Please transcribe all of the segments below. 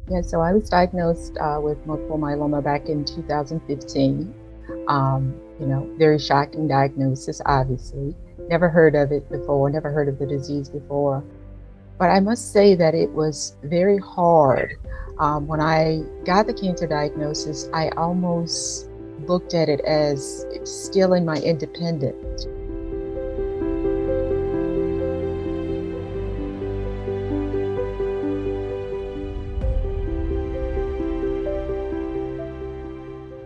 Yeah, so I was diagnosed with multiple myeloma back in 2015. Very shocking diagnosis, obviously. Never heard of it before, never heard of the disease before. But I must say that it was very hard. When I got the cancer diagnosis, I almost looked at it as stealing my independence.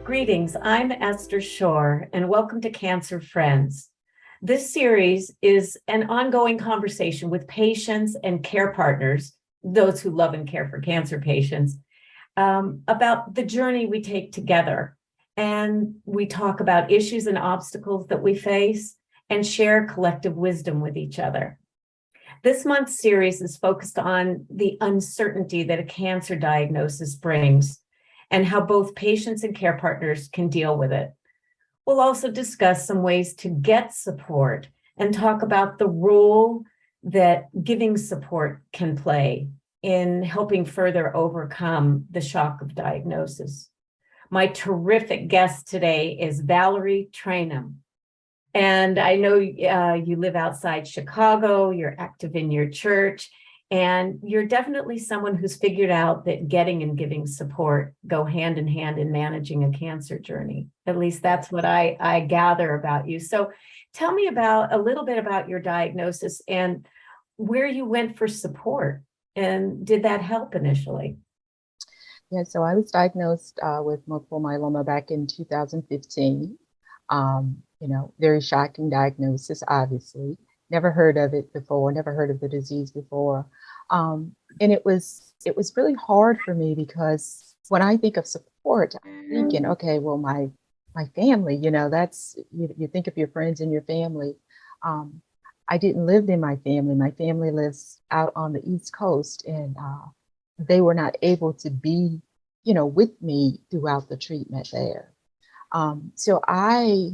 Greetings, I'm Esther Schorr, and welcome to Cancer Friends. This series is an ongoing conversation with patients and care partners, those who love and care for cancer patients, about the journey we take together. And we talk about issues and obstacles that we face and share collective wisdom with each other. This month's series is focused on the uncertainty that a cancer diagnosis brings and how both patients and care partners can deal with it. We'll also discuss some ways to get support and talk about the role that giving support can play in helping further overcome the shock of diagnosis. My terrific guest today is Valerie Trainum. And I know you live outside Chicago, you're active in your church, and you're definitely someone who's figured out that getting and giving support go hand in hand in managing a cancer journey. At least that's what I gather about you. So tell me about a little bit about your diagnosis and where you went for support. And did that help initially? Yeah, so I was diagnosed with multiple myeloma back in 2015. Very shocking diagnosis, obviously. Never heard of it before, never heard of the disease before. And it was really hard for me because when I think of support, I'm thinking, okay, well, my family, that's you think of your friends and your family. Um, I didn't live in my family. My family lives out on the East Coast, and they were not able to be, with me throughout the treatment there. So I,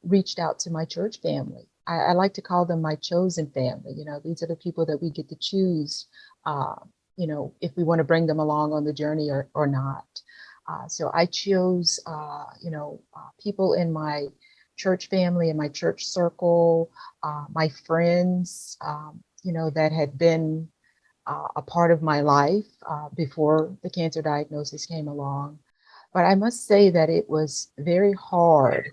reached out to my church family. I like to call them my chosen family. These are the people that we get to choose, uh, if we want to bring them along on the journey or not. So I chose, people in my church family and my church circle, my friends, that had been a part of my life before the cancer diagnosis came along. But I must say that it was very hard.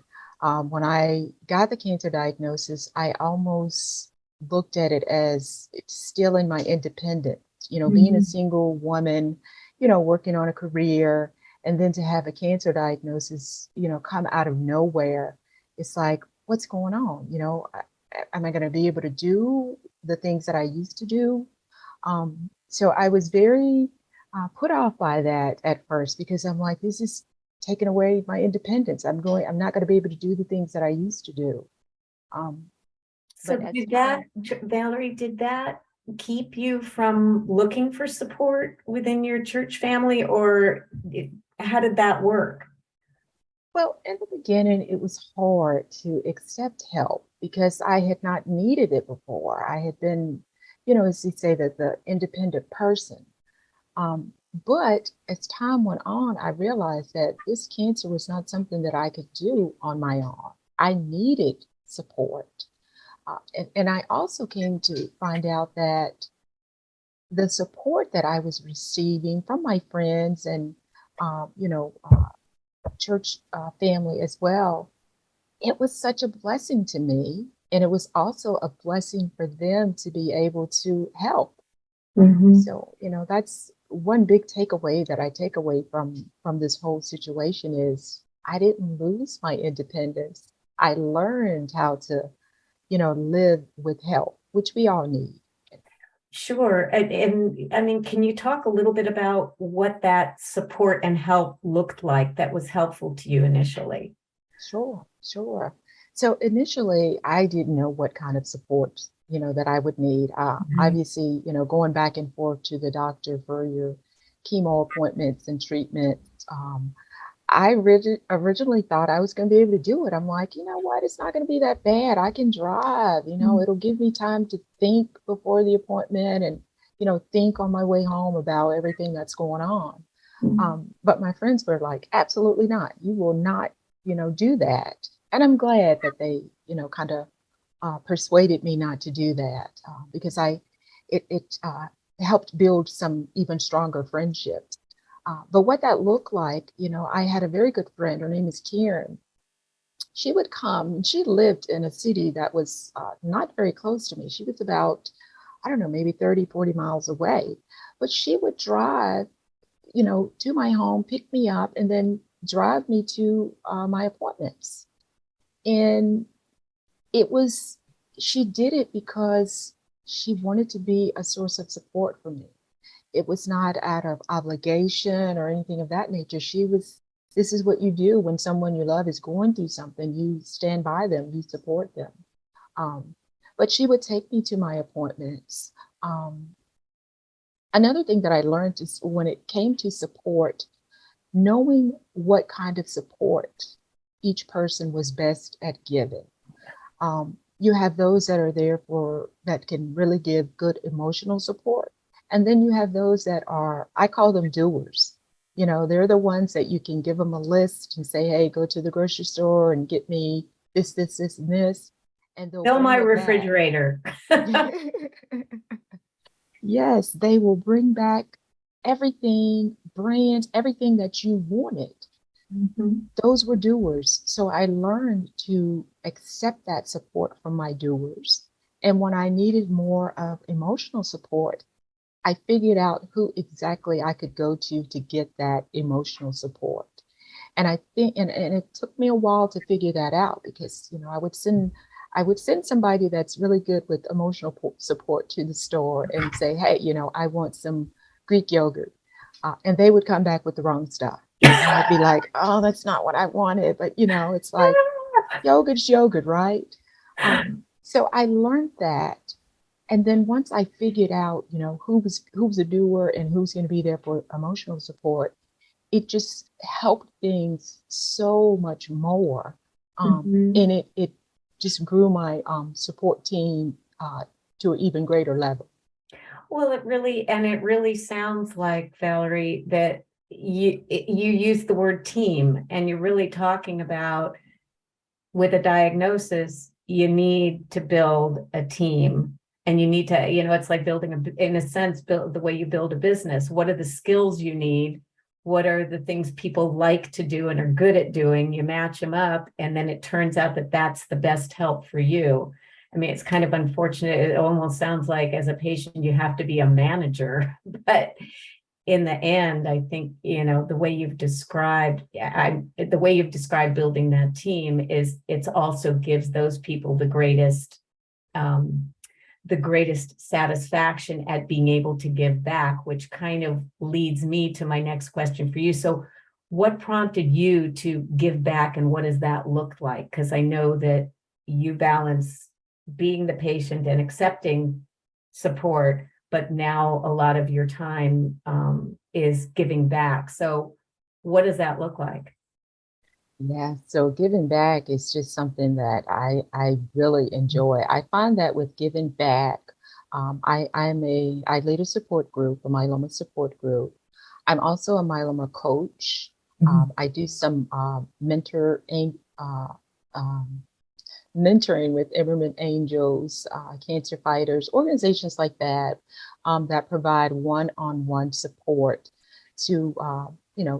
When I got the cancer diagnosis, I almost looked at it as stealing my independence, being a Mhm. single woman, working on a career, and then to have a cancer diagnosis, come out of nowhere. It's like, what's going on? Am I going to be able to do the things that I used to do? So I was very put off by that at first because I'm like, this is taking away my independence. I'm not going to be able to do the things that I used to do. Um, So but as did that, time, Valerie, did that keep you from looking for support within your church family, or how did that work? well, in the beginning, it was hard to accept help because I had not needed it before. I had been, as you say, that the independent person. Um, but as time went on, I realized that this cancer was not something that I could do on my own. I needed support. And I also came to find out that the support that I was receiving from my friends and, church family as well, it was such a blessing to me. And it was also a blessing for them to be able to help. Mhm. So, that's one big takeaway that I take away from this whole situation is I didn't lose my independence. I learned how to, live with help, which we all need. Sure. And I mean, can you talk a little bit about what that support and help looked like that was helpful to you initially? Sure, sure. So initially, I didn't know what kind of support, that I would need. Mhm. Obviously, going back and forth to the doctor for your chemo appointments and treatments. Originally thought I was going to be able to do it. I'm like, you know what? It's not going to be that bad. I can drive, it'll give me time to think before the appointment and, think on my way home about everything that's going on. Mhm. But my friends were like, absolutely not. You will not, do that. And I'm glad that they, kind of persuaded me not to do that because it helped build some even stronger friendships. But what that looked like, I had a very good friend. Her name is Karen. She would come. She lived in a city that was not very close to me. She was about, I don't know, maybe 30, 40 miles away. But she would drive, to my home, pick me up, and then drive me to my appointments. And it was, she did it because she wanted to be a source of support for me. It was not out of obligation or anything of that nature. This is what you do when someone you love is going through something. You stand by them, you support them. Um, but she would take me to my appointments. Um, Another thing that I learned is when it came to support, knowing what kind of support each person was best at giving. You have those that are there for that can really give good emotional support. And then you have those that are, I call them doers. They're the ones that you can give them a list and say, hey, go to the grocery store and get me this, this, this, and this. And they'll Fill my bring it back. refrigerator. Yes, they will bring back everything, brands, everything that you wanted. Mhm. Those were doers. So I learned to accept that support from my doers. And when I needed more of emotional support, I figured out who exactly I could go to get that emotional support. And I think, and it took me a while to figure that out because, I would send somebody that's really good with emotional support to the store and say, hey, I want some Greek yogurt. And they would come back with the wrong stuff. And I'd be like, oh, that's not what I wanted. But, it's like yogurt's yogurt, right? So I learned that. And then once I figured out, who's a doer and who's going to be there for emotional support, it just helped things so much more. Mhm. And it just grew my support team to an even greater level. Well, it really sounds like, Valerie, that you use the word team, and you're really talking about, with a diagnosis, you need to build a team, and you need to, it's like building in a sense, build the way you build a business. What are the skills you need? What are the things people like to do and are good at doing? You match them up, and then it turns out that that's the best help for you. I mean, it's kind of unfortunate. It almost sounds like as a patient, you have to be a manager, but in the end, I think, the way you've described, the way you've described building that team is, it's also gives those people um, the greatest satisfaction at being able to give back, which kind of leads me to my next question for you. So what prompted you to give back, and what does that look like? Because I know that you balance being the patient and accepting support, but now a lot of your time is giving back. So what does that look like? Yeah, so giving back is just something that I really enjoy. I find that with giving back, I lead a support group, a myeloma support group. I'm also a myeloma coach. Mhm. I do some um, mentoring with Everman Angels, cancer fighters, organizations like that, that provide one-on-one support to,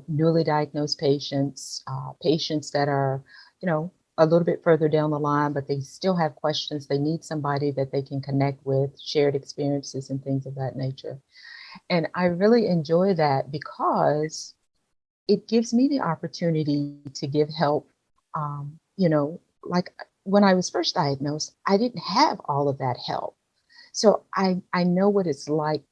newly diagnosed patients, patients that are, a little bit further down the line, but they still have questions. They need somebody that they can connect with, shared experiences and things of that nature. And I really enjoy that because it gives me the opportunity to give help. Like when I was first diagnosed, I didn't have all of that help. So I know what it's like,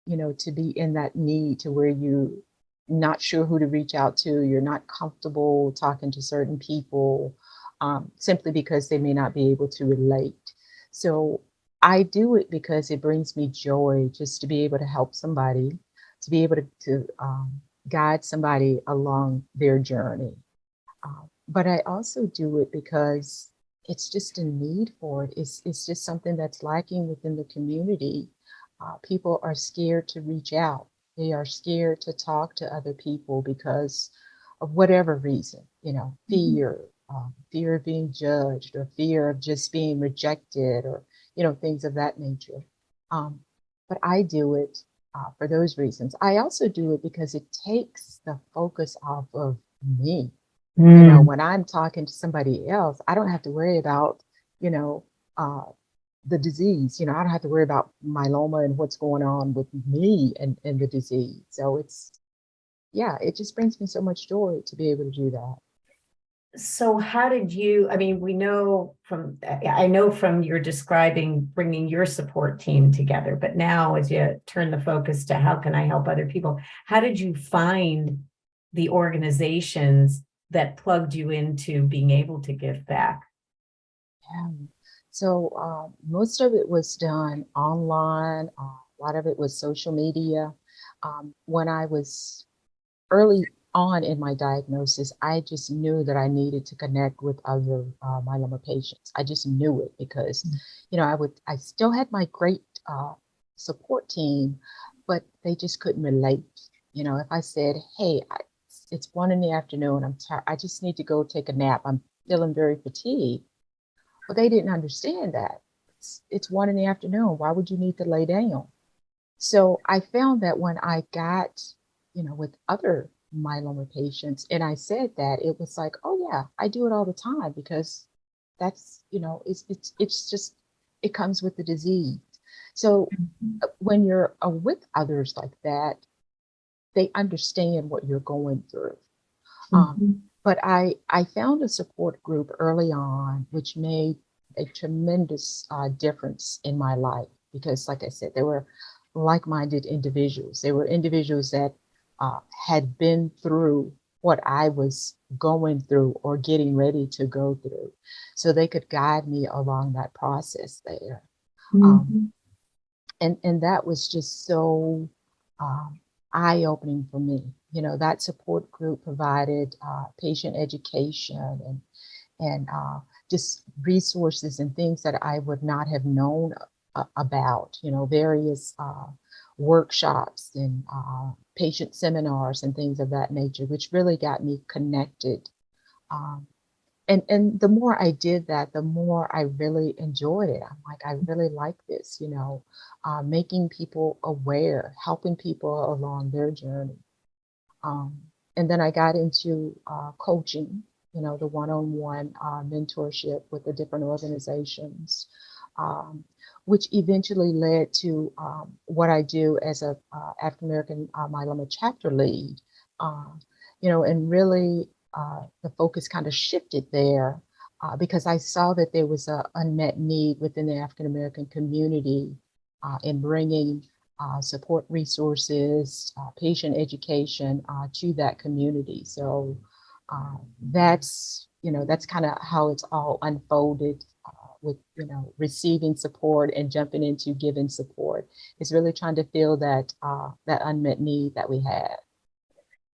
to be in that need to where you not sure who to reach out to, you're not comfortable talking to certain people, simply because they may not be able to relate. So I do it because it brings me joy just to be able to help somebody, to be able to guide somebody along their journey. But I also do it because it's just a need for it. It's just something that's lacking within the community. people are scared to reach out. They are scared to talk to other people because of whatever reason, Mhm. fear, fear of being judged, or fear of just being rejected, or, things of that nature. Um, but I do it for those reasons. I also do it because it takes the focus off of me. Mm. When I'm talking to somebody else, I don't have to worry about, you know, uh, the disease. I don't have to worry about myeloma and what's going on with me and the disease. So yeah, it just brings me so much joy to be able to do that. So how did you, I mean, I know from your describing bringing your support team together, but now as you turn the focus to how can I help other people, how did you find the organizations that plugged you into being able to give back? Yeah. So most of it was done online. A lot of it was social media. When I was early on in my diagnosis, I just knew that I needed to connect with other myeloma patients. I just knew it because, I still had my great support team, but they just couldn't relate. If I said, hey, it's 1 in the afternoon, I'm tired, I just need to go take a nap, I'm feeling very fatigued. Well, they didn't understand that. It's 1 in the afternoon. Why would you need to lay down? So I found that when I got, with other myeloma patients, and I said that, it was like, oh yeah, I do it all the time because that's, it's just, it comes with the disease. So Mhm. when you're with others like that, they understand what you're going through. Um, Mhm. but I found a support group early on, which made a tremendous difference in my life because, like I said, they were like-minded individuals. They were individuals that had been through what I was going through or getting ready to go through. So they could guide me along that process there. Um, Mhm. and that was just so um, eye-opening for me. That support group provided patient education and just resources and things that I would not have known about. Various workshops and patient seminars and things of that nature, which really got me connected. Um, and the more I did that, the more I really enjoyed it. I'm like, I really like this, making people aware, helping people along their journey. Um, and then I got into coaching, the one-on-one mentorship with the different organizations, um, which eventually led to what I do as a African American myeloma chapter lead. Uh, and really the focus kind of shifted there because I saw that there was an unmet need within the African American community in bringing support resources, patient education to that community. So that's kind of how it's all unfolded with, receiving support and jumping into giving support. It's really trying to fill that unmet need that we have.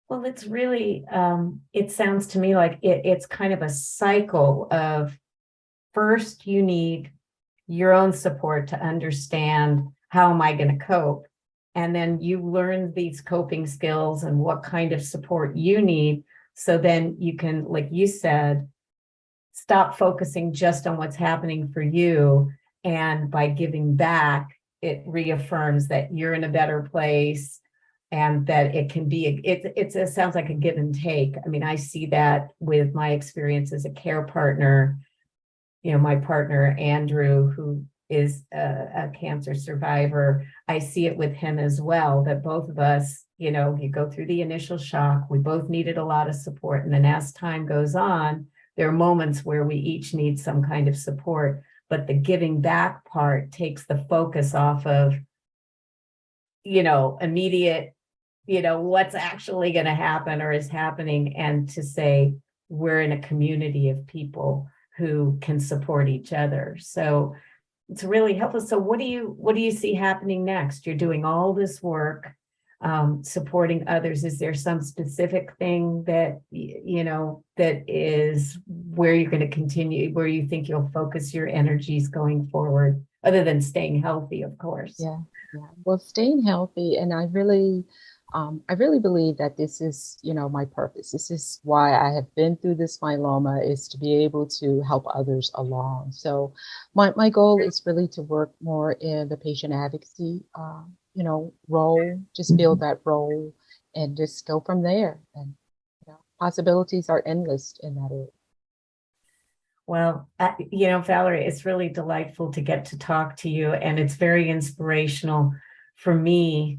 Well, it's really, it sounds to me like it's kind of a cycle of first you need your own support to understand how am I going to cope. And then you learn these coping skills and what kind of support you need. So then you can, like you said, stop focusing just on what's happening for you. And by giving back, it reaffirms that you're in a better place and that it can be, it sounds like a give and take. I mean, I see that with my experience as a care partner. My partner, Andrew, who is a cancer survivor, I see it with him as well, that both of us, you go through the initial shock, we both needed a lot of support. And then as time goes on, there are moments where we each need some kind of support, but the giving back part takes the focus off of, immediate, what's actually going to happen or is happening, and to say, we're in a community of people who can support each other. So it's really helpful. So what do you see happening next? You're doing all this work. supporting others? Is there some specific thing that, that is where you're going to continue, where you think you'll focus your energies going forward, other than staying healthy, of course? Yeah, yeah. Well, staying healthy, and I really believe that this is, my purpose. This is why I have been through this myeloma, is to be able to help others along. So, my goal is really to work more in the patient advocacy, role. Just build that role, and just go from there. And possibilities are endless in that area. Well, Valerie, it's really delightful to get to talk to you, and it's very inspirational for me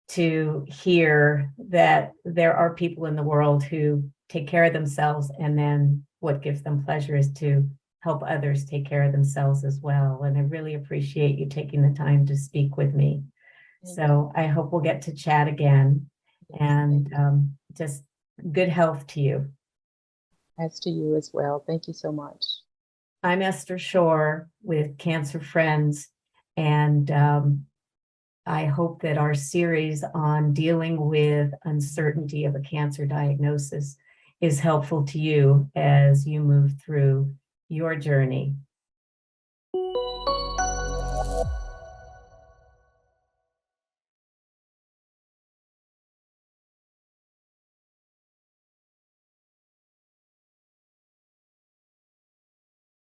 to hear that there are people in the world who take care of themselves, and then what gives them pleasure is to help others take care of themselves as well. And I really appreciate you taking the time to speak with me. So I hope we'll get to chat again, and just good health to you. As to you as well. Thank you so much. I'm Esther Schorr with Cancer Friends, and I hope that our series on dealing with uncertainty of a cancer diagnosis is helpful to you as you move through your journey.